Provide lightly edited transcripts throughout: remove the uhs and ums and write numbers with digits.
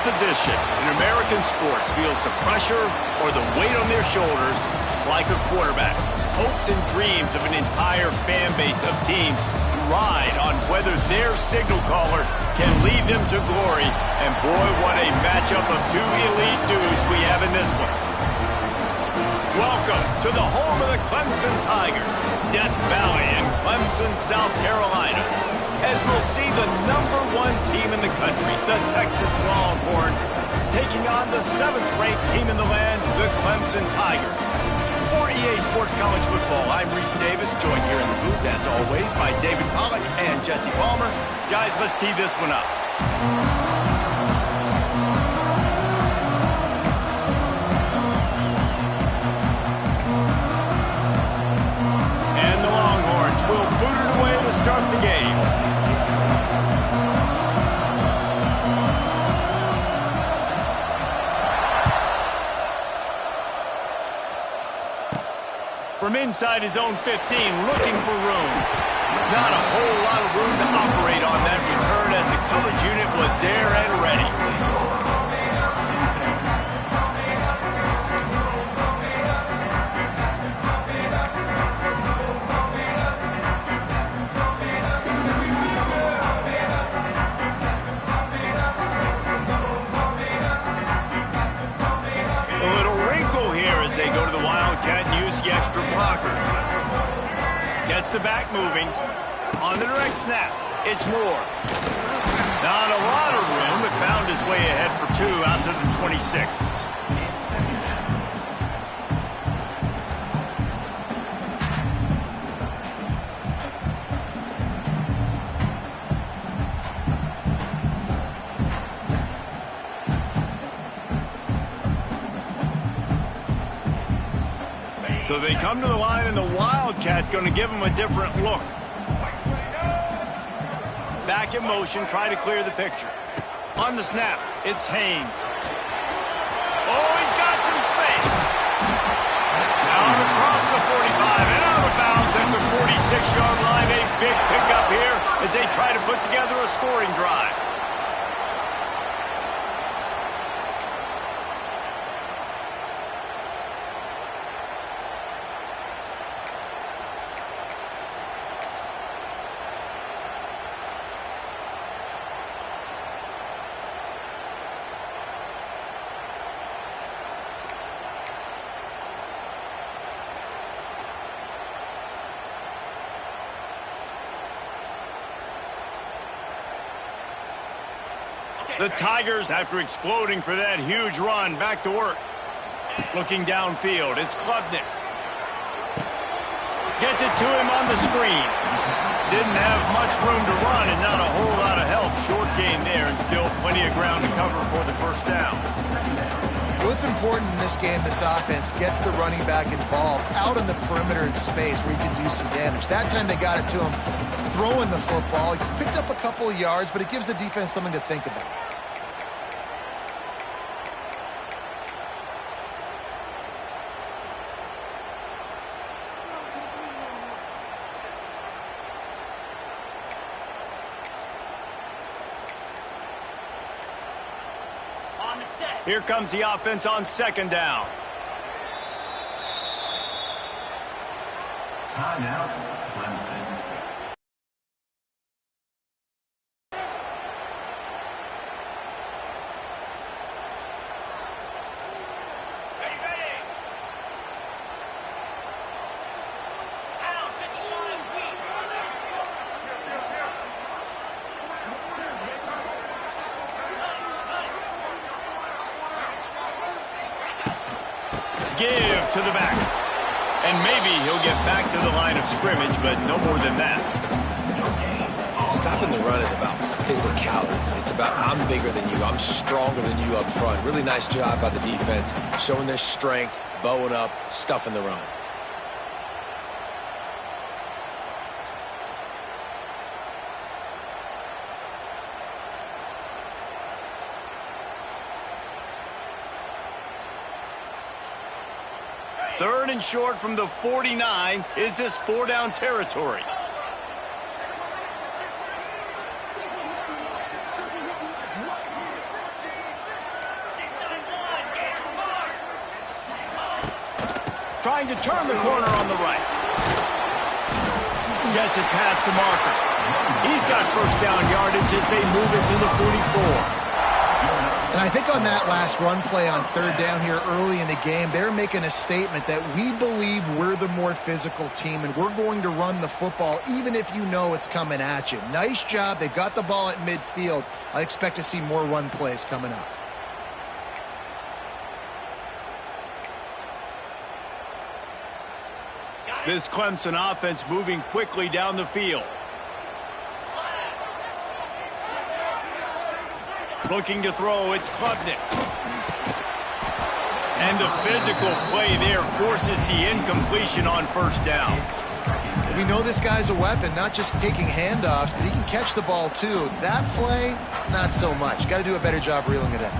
position in American sports feels the pressure or the weight on their shoulders like a quarterback. Hopes and dreams of an entire fan base of teams ride on whether their signal caller can lead them to glory. And boy, what a matchup of two elite dudes we have in this one. Welcome to the home of the Clemson Tigers, Death Valley in Clemson, South Carolina. As we'll see the #1 team in the country, the Texas Longhorns, taking on the 7th-ranked team in the land, the Clemson Tigers. For EA Sports College Football, I'm Reese Davis, joined here in the booth, as always, by David Pollack and Jesse Palmer. Guys, let's tee this one up. And the Longhorns will boot it away to start the game. From inside his own 15, looking for room. Not a whole lot of room to operate on that return as the coverage unit was there and ready. A little wrinkle here as they go to the Wildcat and use the extra blocker. Gets the back moving. On the direct snap, it's Moore. Not a lot of room, but found his way ahead for 2 out to the 26. So they come to the line, and the Wildcat going to give them a different look. Back in motion, try to clear the picture. On the snap, it's Haynes. Oh, he's got some space. Out across the 45 and out of bounds at the 46-yard line. A big pickup here as they try to put together a scoring drive. The Tigers, after exploding for that huge run, back to work. Looking downfield, it's Klubnik. Gets it to him on the screen. Didn't have much room to run and not a whole lot of help. Short gain there and still plenty of ground to cover for the first down. What's important in this game, this offense gets the running back involved out on the perimeter in space where you can do some damage. That time they got it to him throwing the football. He picked up a couple of yards, but it gives the defense something to think about. Here comes the offense on 2nd down. Timeout, Clemson. Give to the back. And maybe he'll get back to the line of scrimmage, but no more than that. Stopping the run is about physicality. It's about I'm bigger than you. I'm stronger than you up front. Really nice job by the defense, showing their strength, bowing up, stuffing the run. Third and short from the 49. Is this 4-down territory? Trying to turn the corner on the right. Gets it past the marker. He's got first down yardage as they move it to the 44. And I think on that last run play on third down here early in the game, they're making a statement that we believe we're the more physical team and we're going to run the football even if you know it's coming at you. Nice job. They got the ball at midfield. I expect to see more run plays coming up. This Clemson offense moving quickly down the field. Looking to throw, it's Klubnik. And the physical play there forces the incompletion on first down. We know this guy's a weapon, not just taking handoffs, but he can catch the ball too. That play, not so much. Got to do a better job reeling it in.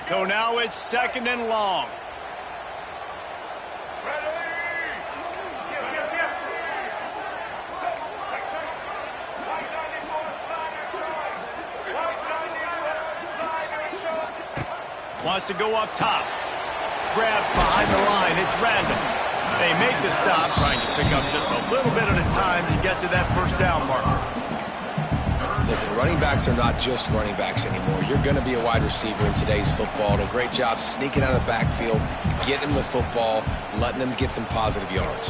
So now it's second and long. Wants to go up top. Grabbed behind the line. It's random. They make the stop, trying to pick up just a little bit at a time to get to that first down marker. Listen, running backs are not just running backs anymore. You're going to be a wide receiver in today's football. And a great job sneaking out of the backfield, getting them the football, letting them get some positive yards.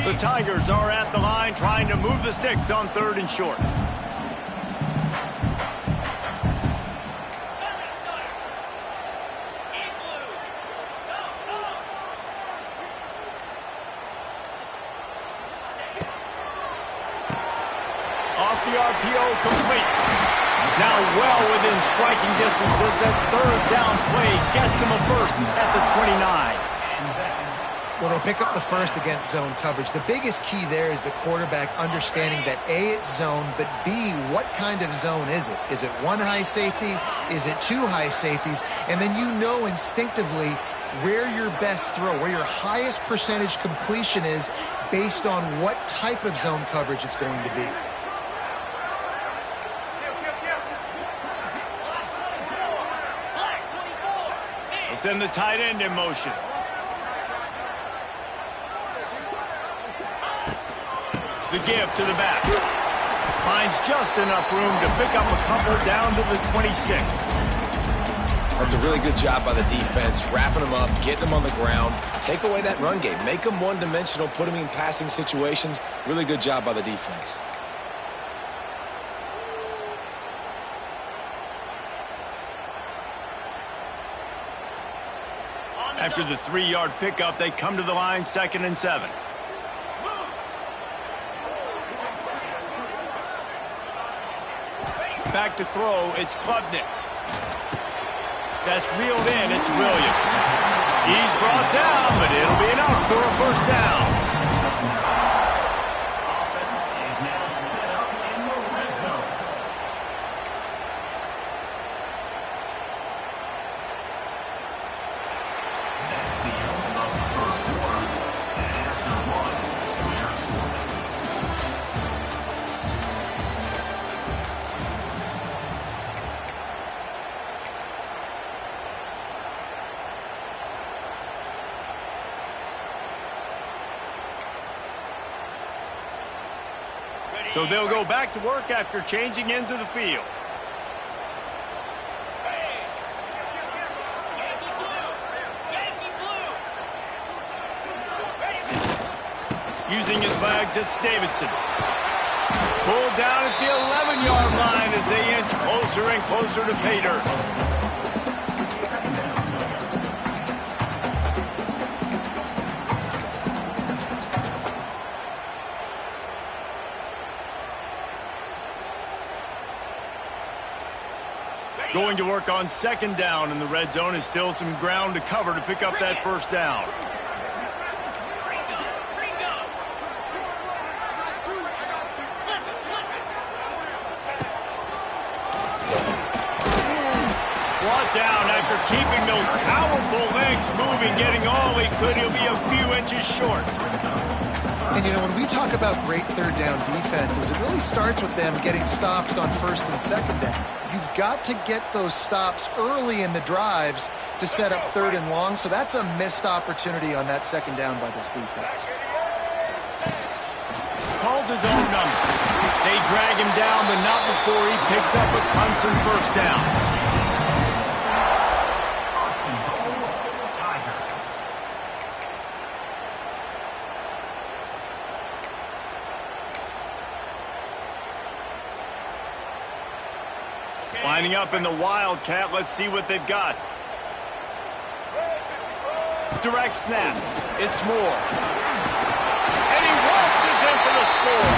The Tigers are at the line trying to move the sticks on third and short. Off the RPO, complete. Now well within striking distance as that third down play gets him a first at the 29. Well, they pick up the first against zone coverage. The biggest key there is the quarterback understanding that A, it's zone, but B, what kind of zone is it? Is it one high safety? Is it two high safeties? And then you know instinctively where your best throw, where your highest percentage completion is based on what type of zone coverage it's going to be. They'll send the tight end in motion. The give to the back. Finds just enough room to pick up a couple down to the 26. That's a really good job by the defense, wrapping them up, getting them on the ground. Take away that run game. Make them one-dimensional, put them in passing situations. Really good job by the defense. After the 3-yard pickup, they come to the line, 2nd and 7. Back to throw, it's Klubnik. That's reeled in, it's Williams. He's brought down, but it'll be enough for a first down. So they'll go back to work after changing into the field. Using his legs, it's Davidson. Pulled down at the 11-yard line as they inch closer and closer to pay dirt. Going to work on second down, and the red zone is still some ground to cover to pick up that first down. Brought down after keeping those powerful legs moving, getting all he could. He'll be a few inches short. And, you know, when we talk about great third down defenses, it really starts with them getting stops on first and second down. You've got to get those stops early in the drives to set up third and long, so that's a missed opportunity on that second down by this defense. Calls his own number. They drag him down, but not before he picks up a Clemson first down. Lining up in the Wildcat. Let's see what they've got. Direct snap. It's Moore. And he waltzes in for the score.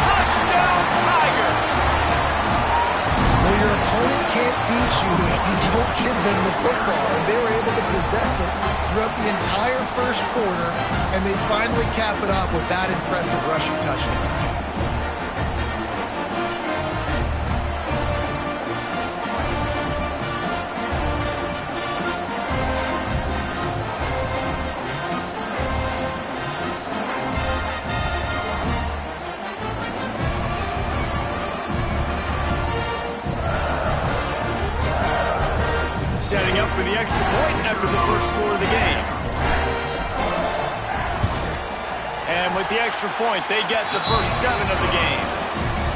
Touchdown, Tiger! Well, your opponent can't beat you if you don't give them the football. And they were able to possess it throughout the entire first quarter, and they finally cap it off with that impressive rushing touchdown. Setting up for the extra point after the first score of the game. And with the extra point, they get the first 7 of the game.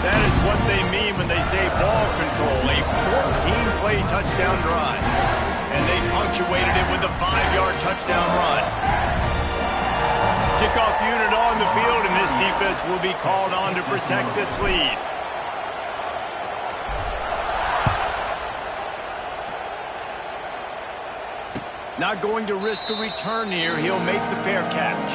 That is what they mean when they say ball control, a 14-play touchdown drive. And they punctuated it with a 5-yard touchdown run. Kickoff unit on the field, and this defense will be called on to protect this lead. Not going to risk a return here. He'll make the fair catch.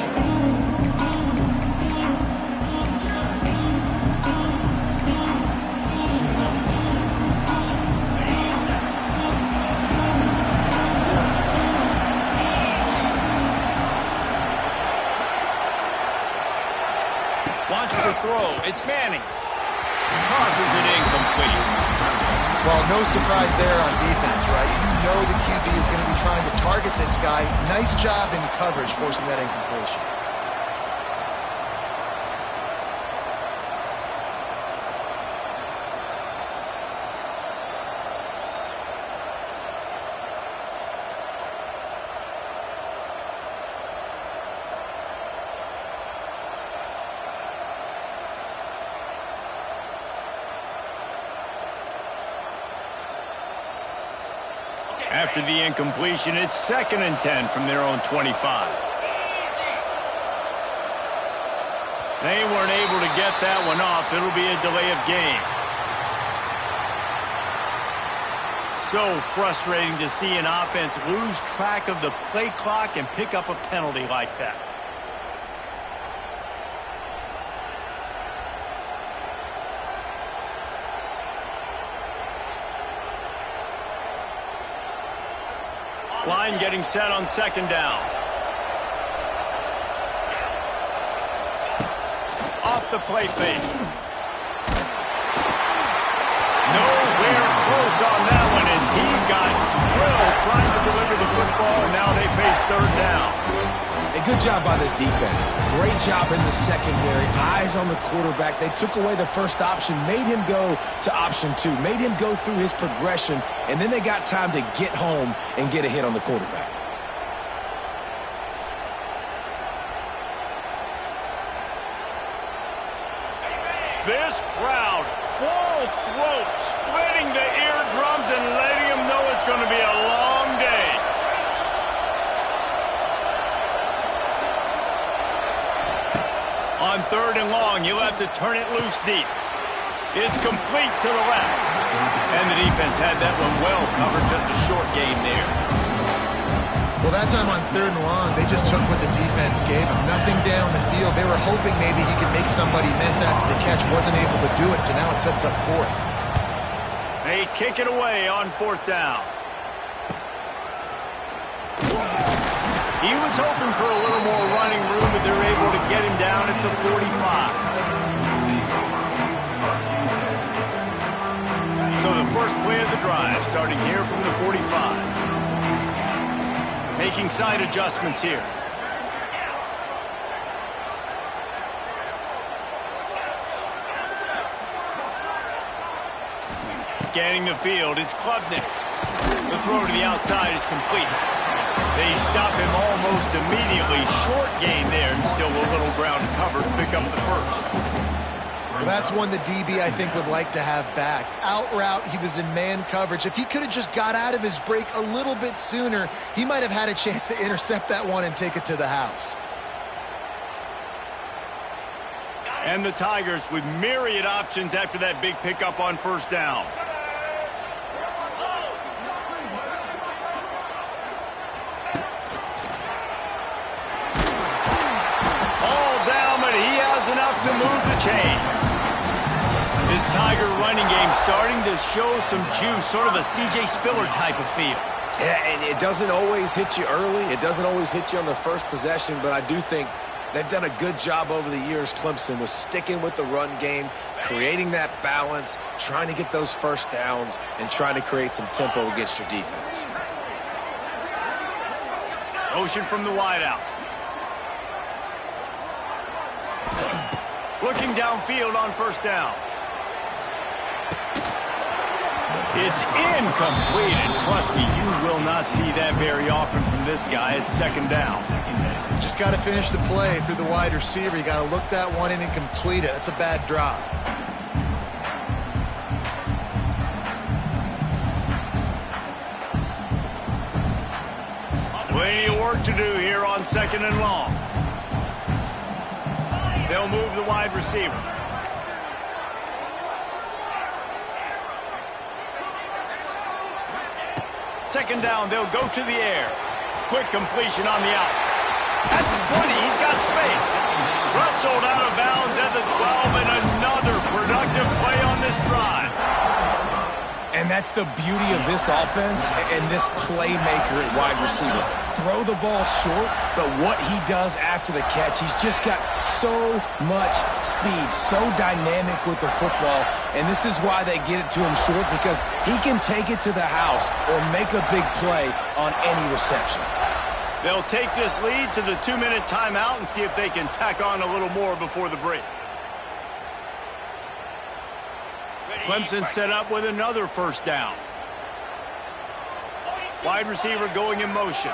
Wants to throw. It's Manning. Tosses it incomplete. Well, no surprise there on defense, right? You know the QB is going to be trying to target this guy. Nice job in coverage, forcing that incompletion. After the incompletion, it's 2nd and 10 from their own 25. They weren't able to get that one off. It'll be a delay of game. So frustrating to see an offense lose track of the play clock and pick up a penalty like that. Line getting set on second down. Off the play fake. Nowhere close on that one as he got drilled trying to deliver the football, and now they face third down. A good job by this defense. Great job in the secondary. Eyes on the quarterback. They took away the first option, made him go to option 2, made him go through his progression, and then they got time to get home and get a hit on the quarterback. This crowd, full throat, splitting the eardrums and letting them know it's going to be a long day. On third and long, you'll have to turn it loose deep. It's complete to the left. And the defense had that one well covered, just a short game there. Well, that time on third and long, they just took what the defense gave them. Nothing down the field. They were hoping maybe he could make somebody miss after the catch. Wasn't able to do it, so now it sets up 4th. They kick it away on 4th down. He was hoping for a little more running room, but they're able to get him down at the 45. So the first play of the drive, starting here from the 45. Making side adjustments here. Scanning the field, it's Klubnik. The throw to the outside is complete. They stop him almost immediately. Short gain there, and still a little ground to cover to pick up the first. Well, that's one the DB, I think, would like to have back. Out route, he was in man coverage. If he could have just got out of his break a little bit sooner, he might have had a chance to intercept that one and take it to the house. And the Tigers with myriad options after that big pickup on 1st down. Enough to move the chains. This Tiger running game starting to show some juice, sort of a C.J. Spiller type of feel. Yeah, and it doesn't always hit you early. It doesn't always hit you on the first possession, but I do think they've done a good job over the years, Clemson, with sticking with the run game, creating that balance, trying to get those first downs, and trying to create some tempo against your defense. Motion from the wideout. Looking downfield on 1st down. It's incomplete, and trust me, you will not see that very often from this guy. It's 2nd down. Just got to finish the play through the wide receiver. You got to look that one in and complete it. That's a bad drop. Plenty of work to do here on 2nd and long. They'll move the wide receiver. Second down, they'll go to the air. Quick completion on the out. At the 20, he's got space. Rustled out of bounds at the 12, and another productive play on this drive. And that's the beauty of this offense and this playmaker at wide receiver. Throw the ball short, but what he does after the catch, he's just got so much speed, so dynamic with the football, and this is why they get it to him short, because he can take it to the house or make a big play on any reception. They'll take this lead to the 2-minute timeout and see if they can tack on a little more before the break. Clemson set up with another 1st down. Wide receiver going in motion.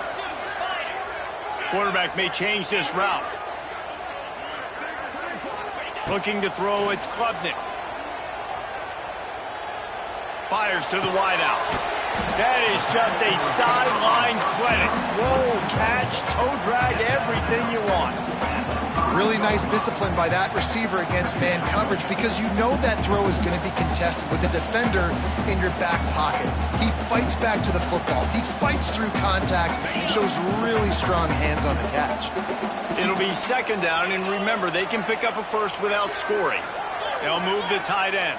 Quarterback may change this route. Looking to throw, it's Klubnik. Fires to the wideout. That is just a sideline credit. Throw, catch, toe drag, everything you want. Really nice discipline by that receiver against man coverage, because you know that throw is going to be contested with a defender in your back pocket. He fights back to the football. He fights through contact, shows really strong hands on the catch. It'll be 2nd down, and remember, they can pick up a first without scoring. They'll move the tight end.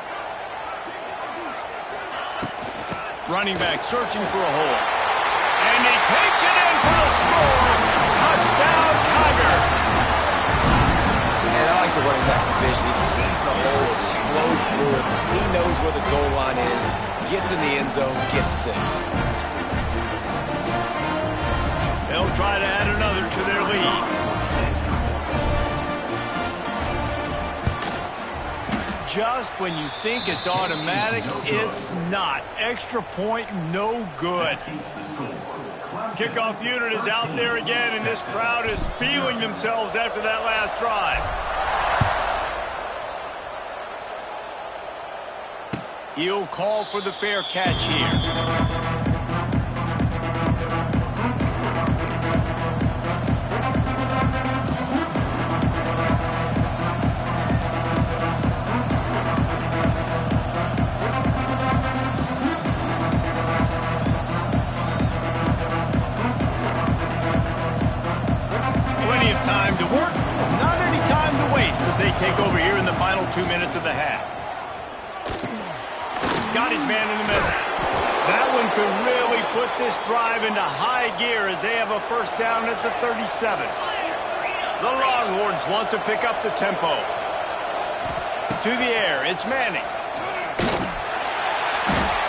Running back searching for a hole. And he takes it in for the score. Touchdown, Tiger. And I like the running back's vision. He sees the hole, explodes through it. He knows where the goal line is, gets in the end zone, gets 6. They'll try to add another to their lead. Just when you think it's automatic, it's not. Extra point, no good. Kickoff unit is out there again, and this crowd is feeling themselves after that last drive. He'll call for the fair catch here. Time to work, not any time to waste as they take over here in the final 2 minutes of the half. Got his man in the middle. That one could really put this drive into high gear as they have a first down at the 37. The Longhorns want to pick up the tempo. To the air, it's Manning.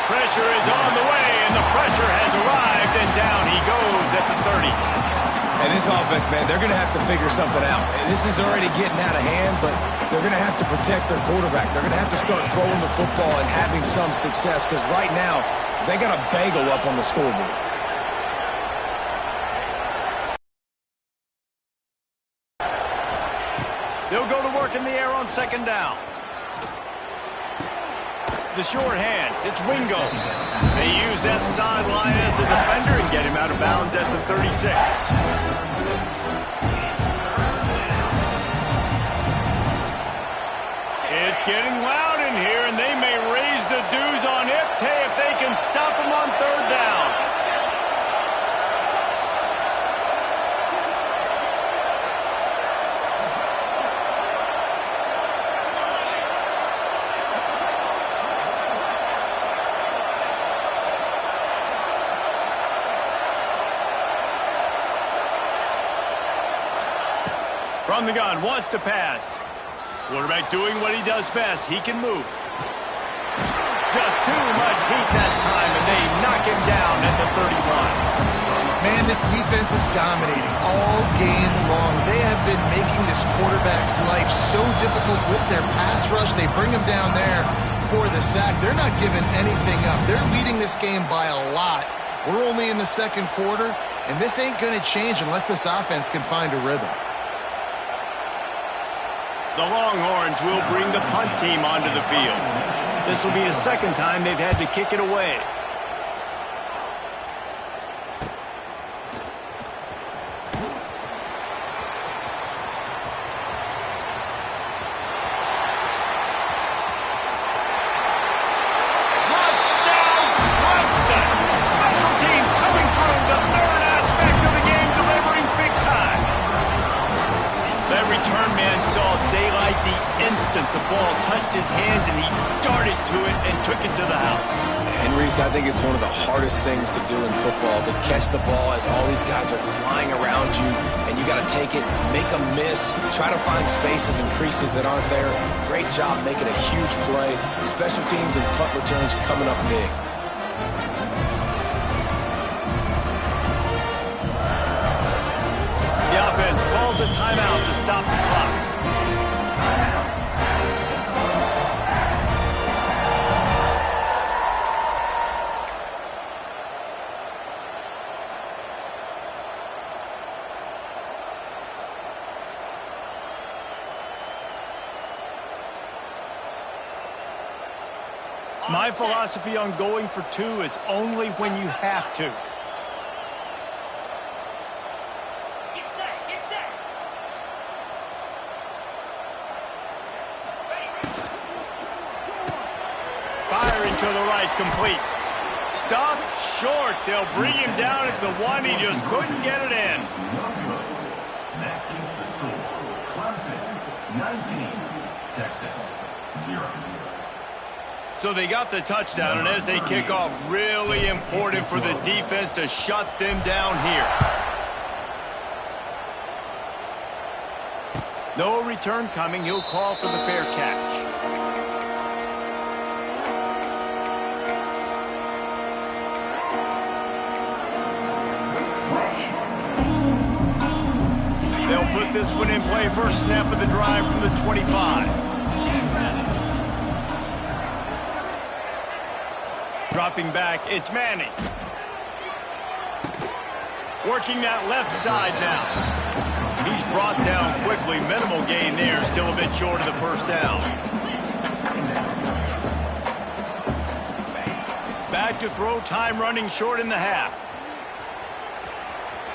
Pressure is on the way, and the pressure has arrived, and down he goes at the 30. And this offense, man, they're going to have to figure something out. This is already getting out of hand, but they're going to have to protect their quarterback. They're going to have to start throwing the football and having some success, because right now, they got a bagel up on the scoreboard. They'll go to work in the air on second down. The short hands, it's Wingo. They use that sideline as a defender and get him out of bounds at the 36. It's getting loud in here, and they may raise the dues on Ipte if they can stop him on third down. From the gun, wants to pass. Quarterback doing what he does best. He can move. Just too much heat that time, and they knock him down at the 31. Man, this defense is dominating all game long. They have been making this quarterback's life so difficult with their pass rush. They bring him down there for the sack. They're not giving anything up. They're leading this game by a lot. We're only in the second quarter, and this ain't going to change unless this offense can find a rhythm. The Longhorns will bring the punt team onto the field. This will be the second time they've had to kick it away. Touchdown, Clemson! Special teams coming through, the third aspect of the game, delivering big time. That return man saw daylight the instant the ball touched his hands, and he darted to it and took it to the house. And Reese, I think it's one of the hardest things to do in football, to catch the ball as all these guys are flying around you, and you got to take it, make a miss, try to find spaces and creases that aren't there. Great job making a huge play. Special teams and punt returns coming up big. The offense calls a timeout to stop the clock. My philosophy on going for two is only when you have to. Firing to the right, complete. Stopped short. They'll bring him down at the one. He just couldn't get it in. That keeps the score. Clemson, 19. Texas, 0. So they got the touchdown, and as they kick off, really important for the defense to shut them down here. No return coming. He'll call for the fair catch. They'll put this one in play. First snap of the drive from the 25. Dropping back, it's Manning. Working that left side now. He's brought down quickly. Minimal gain there. Still a bit short of the first down. Back to throw. Time running short in the half.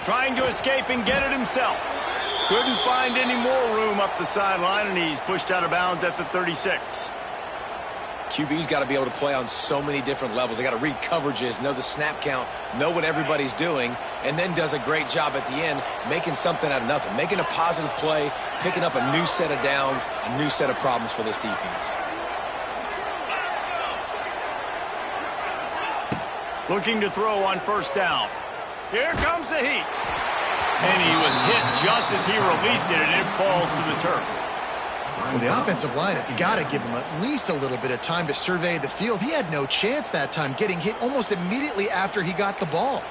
Trying to escape and get it himself. Couldn't find any more room up the sideline, and he's pushed out of bounds at the 36. QB's got to be able to play on so many different levels. They got to read coverages, know the snap count, know what everybody's doing, and then does a great job at the end making something out of nothing, making a positive play, picking up a new set of downs, a new set of problems for this defense. Looking to throw on first down. Here comes the heat. And he was hit just as he released it, and it falls to the turf. Well, the offensive line has got to give him at least a little bit of time to survey the field. He had no chance that time, getting hit almost immediately after he got the ball.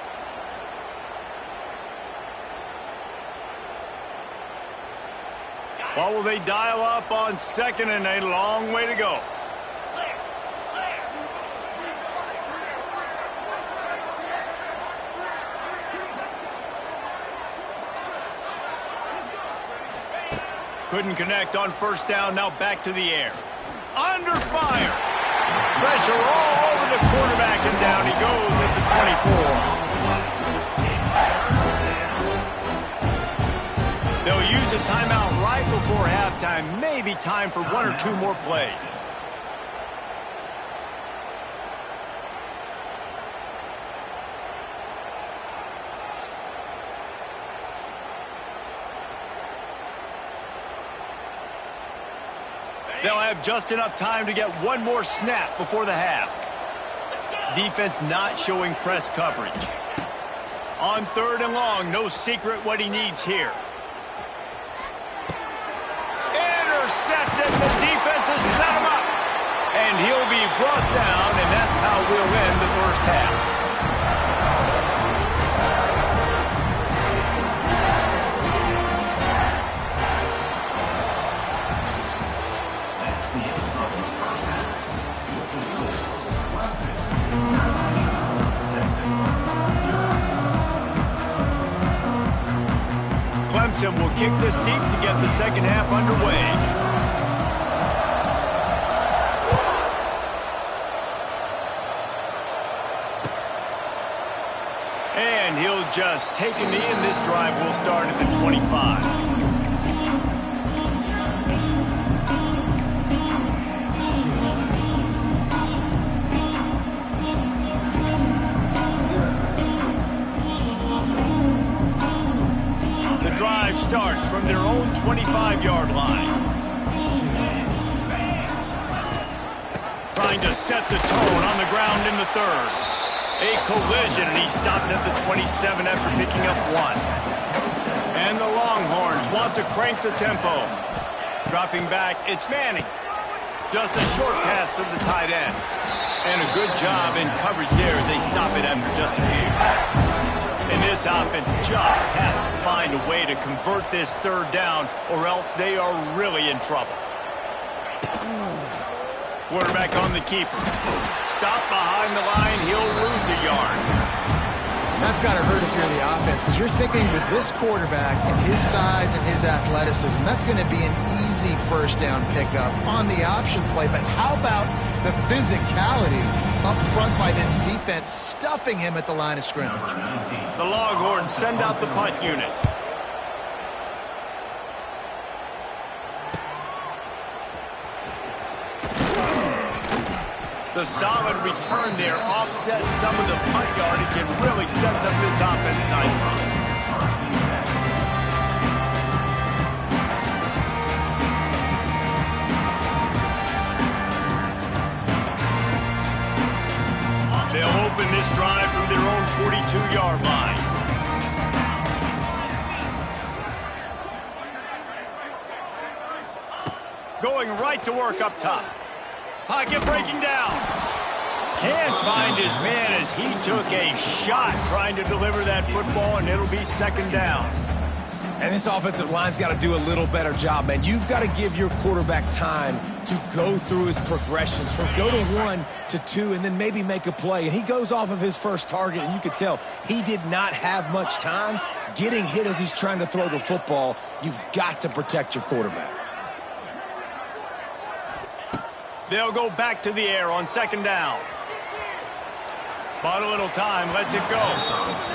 What will they dial up on second, and a long way to go? Couldn't connect on first down, now back to the air. Under fire. Pressure all over the quarterback, and down he goes at the 24. They'll use a timeout right before halftime. Maybe time for one or two more plays. They'll have just enough time to get one more snap before the half. Defense not showing press coverage. On third and long, no secret what he needs here. Intercepted. The defense has set him up. And he'll be brought down, and that's how we'll end the first half. Clemson will kick this deep to get the second half underway. And he'll just take a knee, and this drive will start at the 25. Drive starts from their own 25-yard line. Trying to set the tone on the ground in the third. A collision, and he stopped at the 27 after picking up one. And the Longhorns want to crank the tempo. Dropping back, it's Manning. Just a short pass to the tight end. And a good job in coverage there as they stop it after just a few. And this offense just has to find a way to convert this third down, or else they are really in trouble. Quarterback on the keeper. Stop behind the line. He'll lose a yard. That's got to hurt if you're the offense, because you're thinking with this quarterback and his size and his athleticism, that's going to be an easy first down pickup on the option play. But how about the physicality up front by this defense, stuffing him at the line of scrimmage? The Longhorns send out the punt unit. The solid return there offsets some of the punt yardage and really sets up this offense nicely. They'll open this drive from their own 42-yard line. Going right to work up top. Pocket breaking down. Can't find his man as he took a shot trying to deliver that football, and it'll be second down. And this offensive line's got to do a little better job, man. You've got to give your quarterback time to go through his progressions from go to 1 to 2 and then maybe make a play. And he goes off of his first target, and you could tell he did not have much time getting hit as he's trying to throw the football. You've got to protect your quarterback. They'll go back to the air on second down. Bought a little time, lets it go.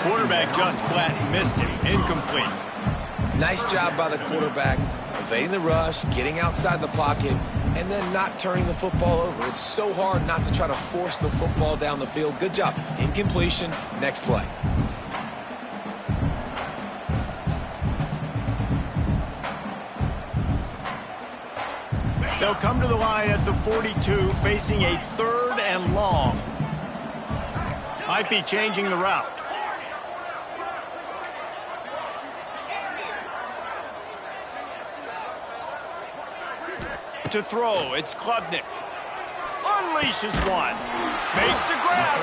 Quarterback just flat missed him. Incomplete. Nice job by the quarterback, evading the rush, getting outside the pocket, and then not turning the football over. It's so hard not to try to force the football down the field. Good job. Incompletion, next play. They'll come to the line at the 42, facing a third and long. Might be changing the route. To throw, it's Klubnik. Unleashes one. Makes the grab.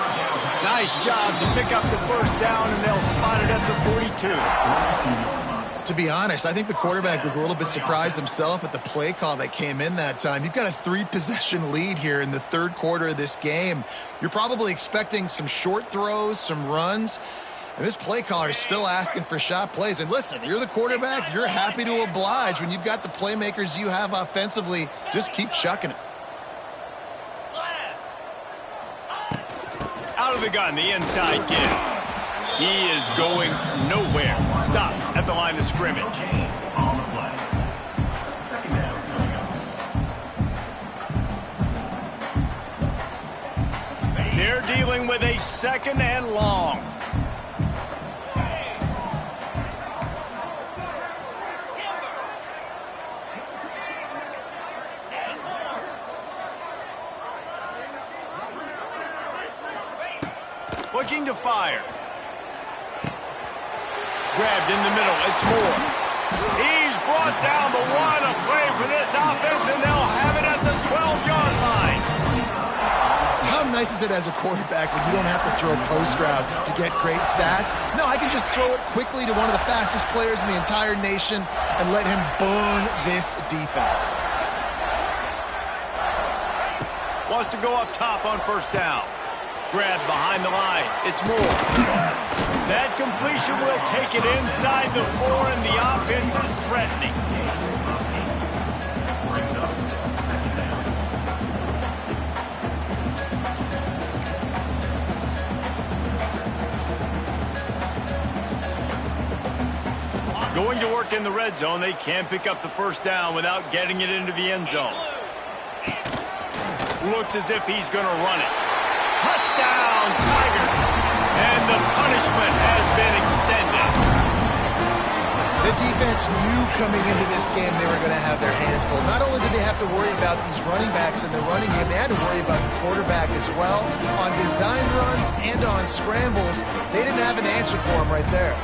Nice job to pick up the first down, and they'll spot it at the 42. To be honest, I think the quarterback was a little bit surprised himself at the play call that came in that time. You've got a 3-possession lead here in the third quarter of this game. You're probably expecting some short throws, some runs, and this play caller is still asking for shot plays. And listen, you're the quarterback. You're happy to oblige when you've got the playmakers you have offensively. Just keep chucking it. Out of the gun, the inside give. He is going nowhere. Stop at the line of scrimmage. On the play. Second down coming up. They're dealing with a second and long. Looking to fire. Grabbed in the middle. It's Moore. He's brought down the one. A play for this offense, and they'll have it at the 12-yard line. How nice is it as a quarterback when you don't have to throw post routes to get great stats? No, I can just throw it quickly to one of the fastest players in the entire nation and let him burn this defense. Wants to go up top on first down. Grab behind the line. It's Moore. That completion will take it inside the 4, and the offense is threatening. Going to work in the red zone. They can't pick up the first down without getting it into the end zone. Looks as if he's going to run it. Touchdown, Tigers! And the punishment has been extended. The defense knew coming into this game they were going to have their hands full. Not only did they have to worry about these running backs in the running game, they had to worry about the quarterback as well. On design runs and on scrambles, they didn't have an answer for him right there.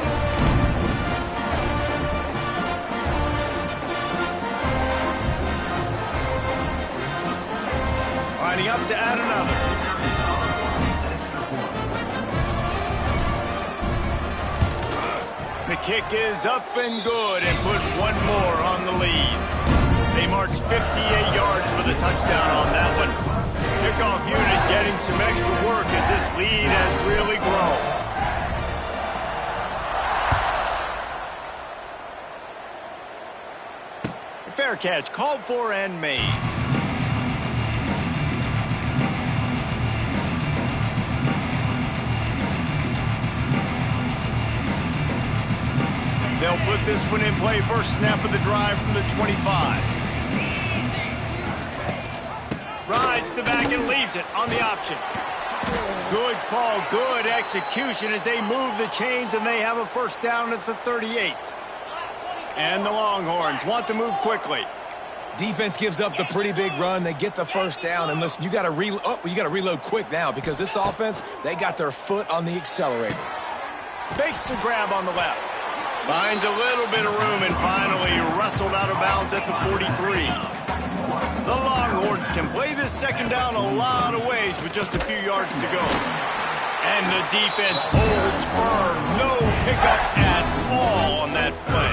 Lining up to add another. The kick is up and good and put one more on the lead. They marched 58 yards for the touchdown on that one. Kickoff unit getting some extra work as this lead has really grown. Fair catch called for and made. They'll put this one in play. First snap of the drive from the 25. Rides the back and leaves it on the option. Good call, good execution as they move the chains, and they have a first down at the 38. And the Longhorns want to move quickly. Defense gives up the pretty big run. They get the first down, and listen, you got to reload quick now because this offense, they got their foot on the accelerator. Makes the grab on the left. Finds a little bit of room and finally wrestled out of bounds at the 43. The Longhorns can play this second down a lot of ways with just a few yards to go. And the defense holds firm. No pickup at all on that play.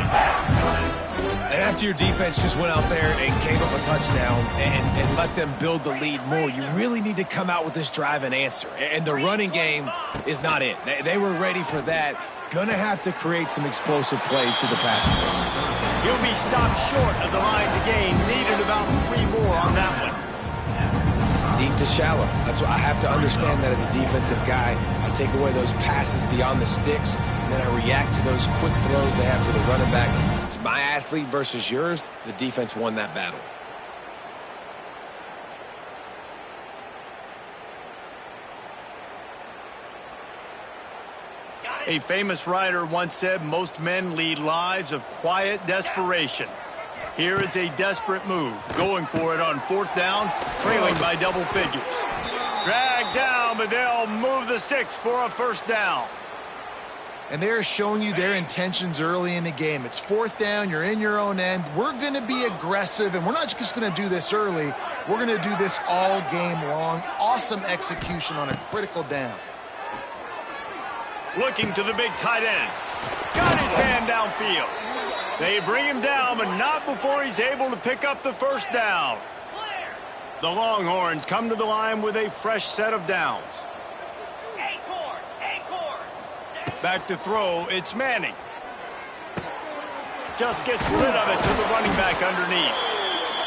And after your defense just went out there and gave up a touchdown and let them build the lead more, you really need to come out with this drive and answer. And the running game is not it. They were ready for that. Going to have to create some explosive plays to the passing game. He'll be stopped short of the line to gain. Needed about 3 more on that one. Deep to shallow. That's what I have to understand that as a defensive guy. I take away those passes beyond the sticks, and then I react to those quick throws they have to the running back. It's my athlete versus yours. The defense won that battle. A famous writer once said, most men lead lives of quiet desperation. Here is a desperate move, going for it on fourth down, trailing by double figures. Dragged down down, but they'll move the sticks for a first down. And they're showing you their intentions early in the game. It's fourth down. You're in your own end. We're going to be aggressive, and we're not just going to do this early. We're going to do this all game long. Awesome execution on a critical down. Looking to the big tight end. Got his man downfield. They bring him down, but not before he's able to pick up the first down. The Longhorns come to the line with a fresh set of downs. Back to throw, it's Manning. Just gets rid of it to the running back underneath.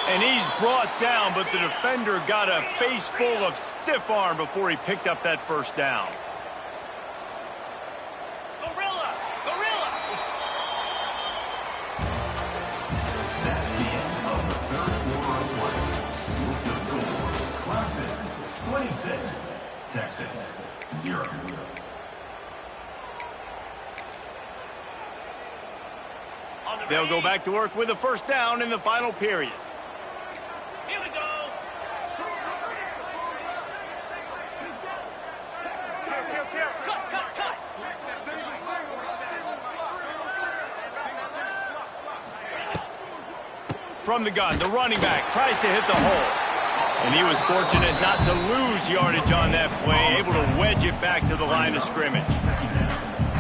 And he's brought down, but the defender got a face full of stiff arm before he picked up that first down. Gorilla! Gorilla! That's the end of the third quarter of play. With the score, Clemson 26, Texas 0. They'll go back to work with a first down in the final period. Here we go. Cut. From the gun, the running back tries to hit the hole. And he was fortunate not to lose yardage on that play, able to wedge it back to the line of scrimmage.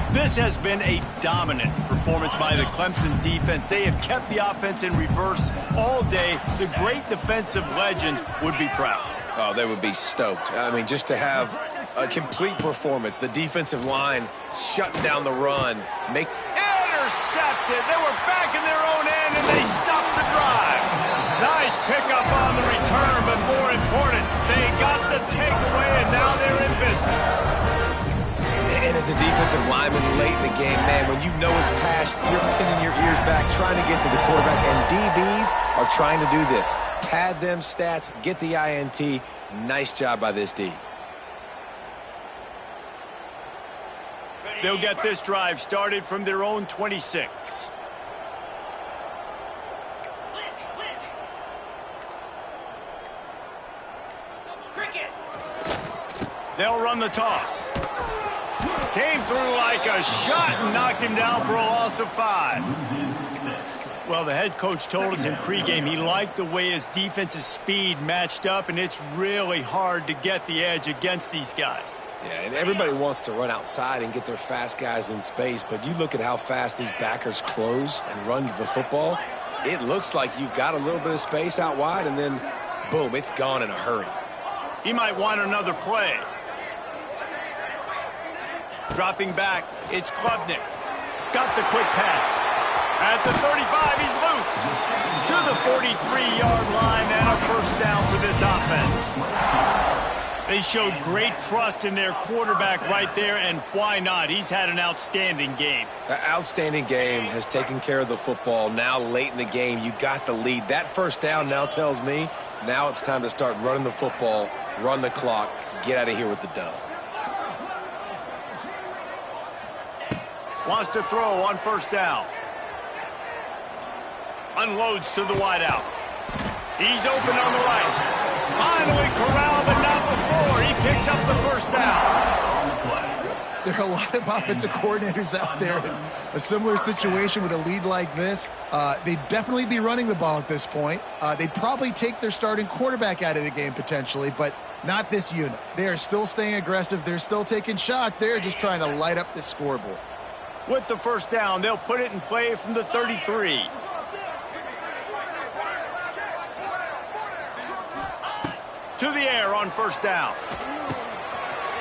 This has been a dominant performance by the Clemson defense. They have kept the offense in reverse all day. The great defensive legend would be proud. Oh, they would be stoked. I mean, just to have a complete performance. The defensive line shutting down the run. Intercepted. They were back in their own end, and they stopped the drive. Nice pickup on the return, but more important, they got the takeaway, and now they're in business. And as a defensive lineman late in the game, man, when you know it's past, you're pinning your ears back, trying to get to the quarterback, and DBs are trying to do this. Pad them stats, get the INT. Nice job by this D. They'll get this drive started from their own 26. Cricket. They'll run the toss. Came through like a shot and knocked him down for a loss of 5. Well, the head coach told us in pregame he liked the way his defense's speed matched up, and it's really hard to get the edge against these guys. Yeah, and everybody wants to run outside and get their fast guys in space, but you look at how fast these backers close and run to the football, it looks like you've got a little bit of space out wide, and then, boom, it's gone in a hurry. He might want another play. Dropping back, it's Klubnik. Got the quick pass. At the 35, he's loose. To the 43-yard line and a first down for this offense. They showed great trust in their quarterback right there, and why not? He's had an outstanding game. An outstanding game, has taken care of the football. Now late in the game, you got the lead. That first down now tells me now it's time to start running the football, run the clock, get out of here with the dub. Wants to throw on first down. Unloads to the wideout. He's open on the right. Finally corralled, but not before. He picks up the first down. There are a lot of offensive coordinators out there in a similar situation with a lead like this. They'd definitely be running the ball at this point. They'd probably take their starting quarterback out of the game potentially, but not this unit. They are still staying aggressive. They're still taking shots. They're just trying to light up the scoreboard. With the first down, they'll put it in play from the 33. To the air on first down.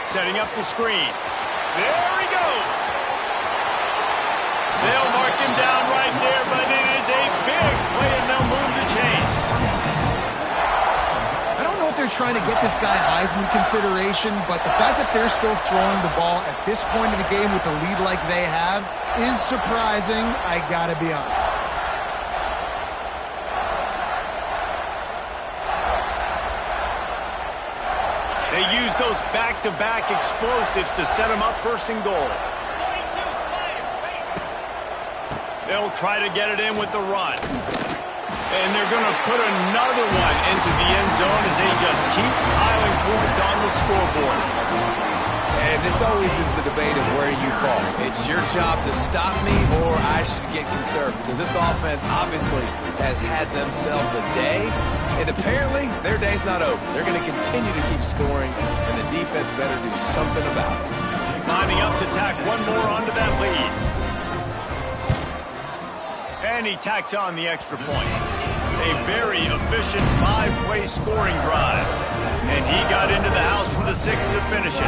Setting up the screen. There he goes. They'll mark him down right there, but it is a big play, and they'll move the chains. I don't know if they're trying to get this guy Heisman consideration, but the fact that they're still throwing the ball at this point of the game with a lead like they have is surprising, I gotta be honest. They use those back-to-back explosives to set them up first and goal. They'll try to get it in with the run. And they're going to put another one into the end zone as they just keep piling points on the the scoreboard. And this always is the debate of where you fall. It's your job to stop me or I should get conserved, because this offense obviously has had themselves a day, and apparently their day's not over. They're going to continue to keep scoring, and the defense better do something about it. Lining up to tack one more onto that lead. And he tacks on the extra point. A very efficient five-way scoring drive. And he got into the house from the 6 to finish it.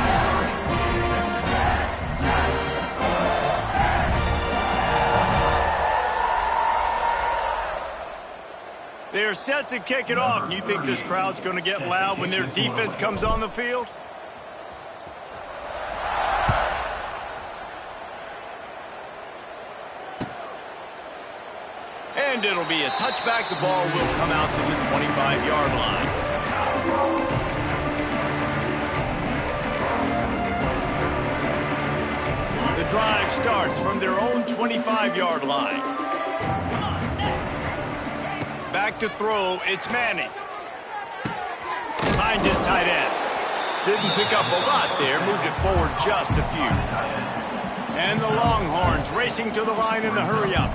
They're set to kick it off, and you think this crowd's going to get loud when their defense comes on the field? And it'll be a touchback. The ball will come out to the 25-yard line. The drive starts from their own 25-yard line. Back to throw, it's Manning. Behind his tight end. Didn't pick up a lot there, moved it forward just a few. And the Longhorns racing to the line in the hurry-up.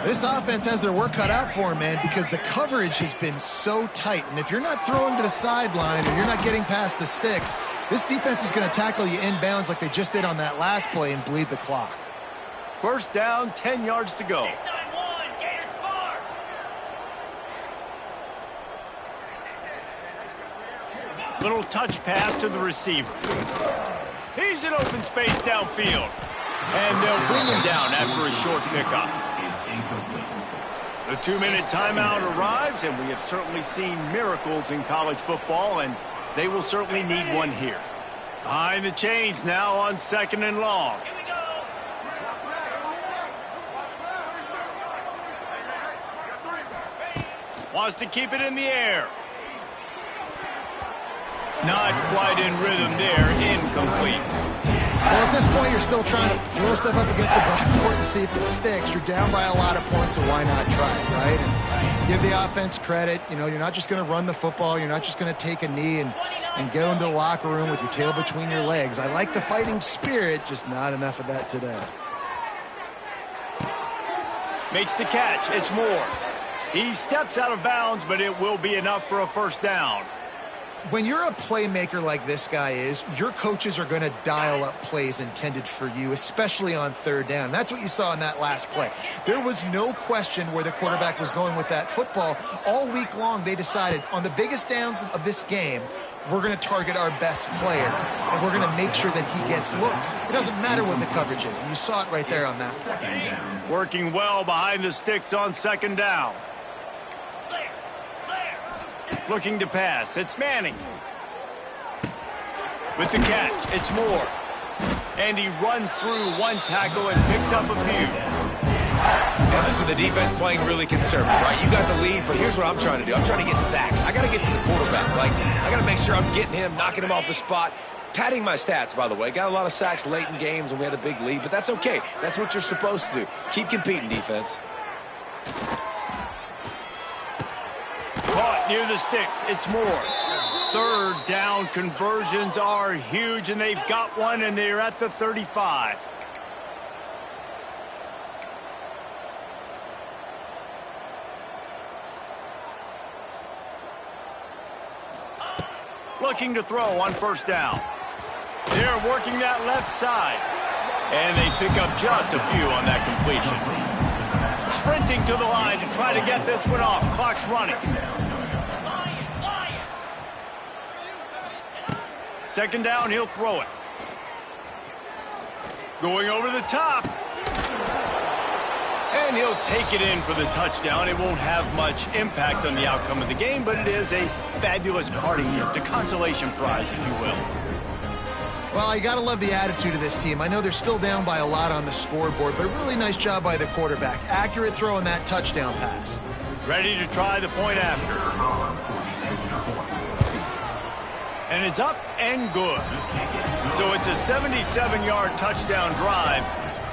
This offense has their work cut out for them, man, because the coverage has been so tight. And if you're not throwing to the sideline or you're not getting past the sticks, this defense is going to tackle you inbounds like they just did on that last play and bleed the clock. First down, 10 yards to go. Little touch pass to the receiver. He's in open space downfield. And they'll bring him down after a short pickup. The 2-minute timeout arrives, and we have certainly seen miracles in college football, and they will certainly need one here. Behind the chains now on 2nd and long. Wants to keep it in the air. Not quite in rhythm there, incomplete. Well, at this point, you're still trying to throw stuff up against the blackboard and see if it sticks. You're down by a lot of points, so why not try it, right? And give the offense credit. You know, you're not just going to run the football. You're not just going to take a knee and go into the locker room with your tail between your legs. I like the fighting spirit, just not enough of that today. Makes the catch. It's Moore. He steps out of bounds, but it will be enough for a first down. When you're a playmaker like this guy is, your coaches are going to dial up plays intended for you, especially on 3rd down. That's what you saw in that last play. There was no question where the quarterback was going with that football. All week long, they decided on the biggest downs of this game, we're going to target our best player, and we're going to make sure that he gets looks. It doesn't matter what the coverage is, and you saw it right there on that play. Working well behind the sticks on 2nd down. Looking to pass. It's Manning. With the catch, it's Moore. And he runs through one tackle and picks up a few. Now listen, the defense playing really conservative, right? You got the lead, but here's what I'm trying to do. I'm trying to get sacks. I got to get to the quarterback. Like, I got to make sure I'm getting him, knocking him off the spot. Padding my stats, by the way. Got a lot of sacks late in games when we had a big lead, but that's okay. That's what you're supposed to do. Keep competing, defense. Caught near the sticks. It's Moore. 3rd down conversions are huge, and they've got one, and they're at the 35. Looking to throw on 1st down. They're working that left side. And they pick up just a few on that completion. Sprinting to the line to try to get this one off. Clock's running. 2nd down, he'll throw it. Going over the top. And he'll take it in for the touchdown. It won't have much impact on the outcome of the game, but it is a fabulous parting gift, a consolation prize, if you will. Well, you got to love the attitude of this team. I know they're still down by a lot on the scoreboard, but a really nice job by the quarterback. Accurate throw on that touchdown pass. Ready to try the point after. And it's up and good. So it's a 77-yard touchdown drive.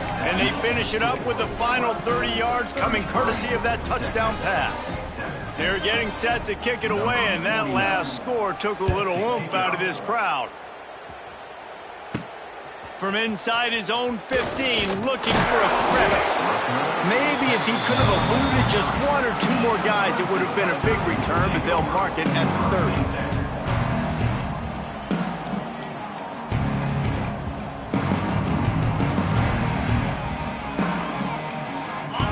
And they finish it up with the final 30 yards coming courtesy of that touchdown pass. They're getting set to kick it away, and that last score took a little oomph out of this crowd. From inside his own 15, looking for a crevice. Maybe if he could have eluded just one or two more guys, it would have been a big return, but they'll mark it at 30.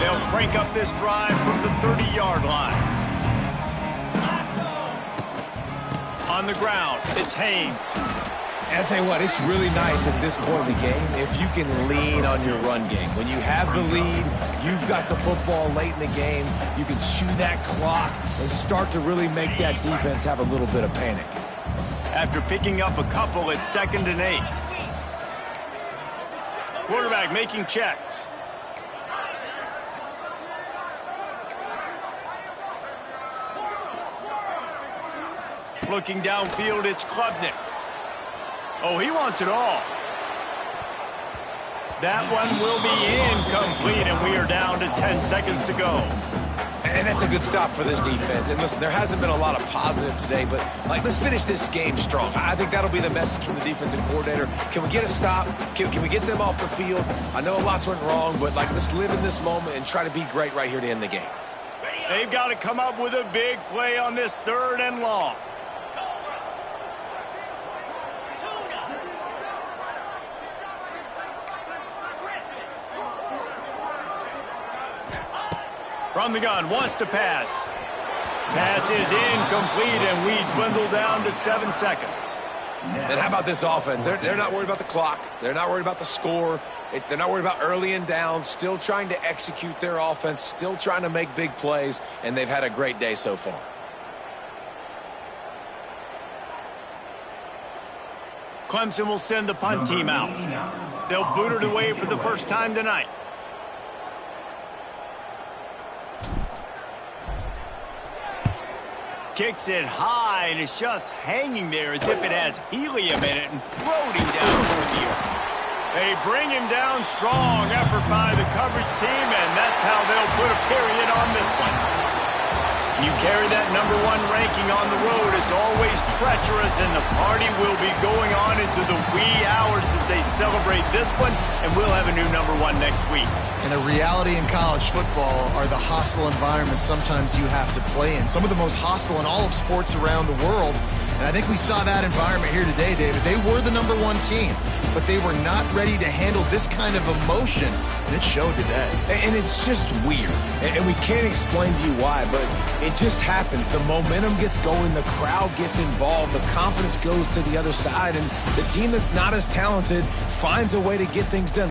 They'll crank up this drive from the 30-yard line. On the ground, it's Haynes. And I'll tell you what, it's really nice at this point of the game if you can lean on your run game. When you have the lead, you've got the football late in the game, you can chew that clock and start to really make that defense have a little bit of panic. After picking up a couple, it's 2nd and 8. Quarterback making checks. Looking downfield, it's Klubnik. Oh, he wants it all. That one will be incomplete, and we are down to 10 seconds to go. And that's a good stop for this defense. And listen, there hasn't been a lot of positive today, but let's finish this game strong. I think that'll be the message from the defensive coordinator. Can we get a stop? Can we get them off the field? I know lots went wrong, but let's live in this moment and try to be great right here to end the game. They've got to come up with a big play on this 3rd and long. From the gun, wants to pass. Pass is incomplete, and we dwindle down to 7 seconds. And how about this offense? They're not worried about the clock. They're not worried about the score. They're not worried about early and down. Still trying to execute their offense. Still trying to make big plays, and they've had a great day so far. Clemson will send the punt team out. They'll boot it away for the first time tonight. Kicks it high, and it's just hanging there as if it has helium in it and floating down toward the earth. They bring him down strong. Effort by the coverage team, and that's how they'll put a period on this one. You carry that #1 ranking on the road. It's always treacherous, and the party will be going on into the wee hours as they celebrate this one, and we'll have a new #1 next week. And a reality in college football are the hostile environments sometimes you have to play in. Some of the most hostile in all of sports around the world. And I think we saw that environment here today, David. They were the #1 team, but they were not ready to handle this kind of emotion, and it showed today. And it's just weird. And we can't explain to you why, but it just happens. The momentum gets going, the crowd gets involved, the confidence goes to the other side, and the team that's not as talented finds a way to get things done.